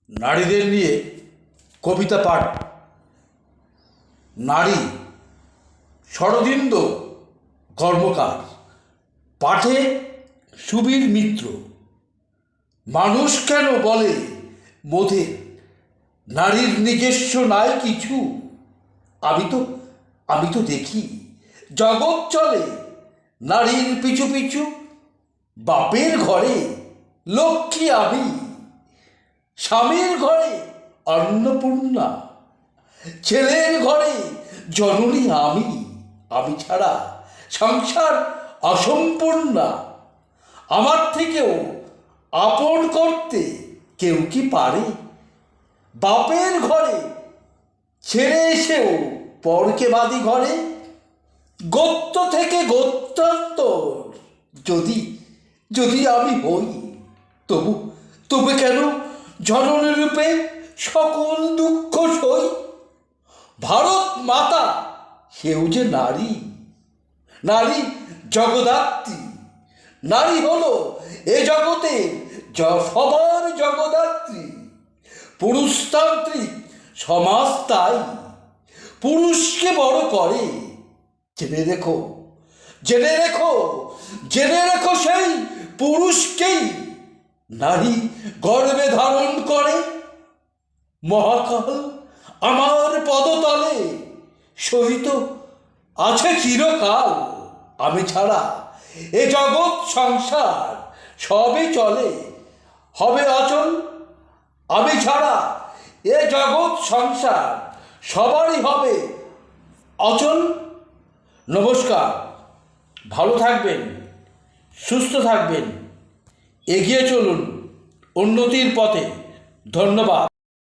নারীদের নিয়ে কবিতা পাঠ। নারী শরদিন্দু কর্মকার, পাঠে সুবীর মিত্র। মানুষ কেন বলে মোদের, নারীর নিজস্ব নাই কিছু। আমি তো দেখি জগৎ চলে নারীর পিছু পিছু। বাপের ঘরে লক্ষ্মী আমি, স্বামীর ঘরে অন্নপূর্ণা, ছেলের ঘরে জননী আমি ছাড়া সংসার অসম্পূর্ণা। আমার থেকেও আপন করতে কেউ কি পারে? বাপের ঘরে ছেড়ে এসেও পরকে বাদী ঘরে। গোত্র থেকে গোত্রান্তর যদি আমি হই, তবু কেন জননী রূপে সকল দুঃখ সই? ভারত মাতা সেও যে নারী, নারী জগদাত্রী। নারী হলো এ জগতের সবার জগদাত্রী। পুরুষতান্ত্রিক সমাজ তাই পুরুষকে বড় করে। জেনে রেখো সেই পুরুষকেই নারী গর্ভে ধারণ করে। মহাকাল আমার পদতলে সহিত আছে চিরকাল। আমি ছাড়া এ জগৎ সংসার সবই চলে হবে অচল। আমি ছাড়া এ জগৎ সংসার সবারই হবে অচল। নমস্কার, ভালো থাকবেন, সুস্থ থাকবেন, এগিয়ে চলুন উন্নতির পথে। ধন্যবাদ।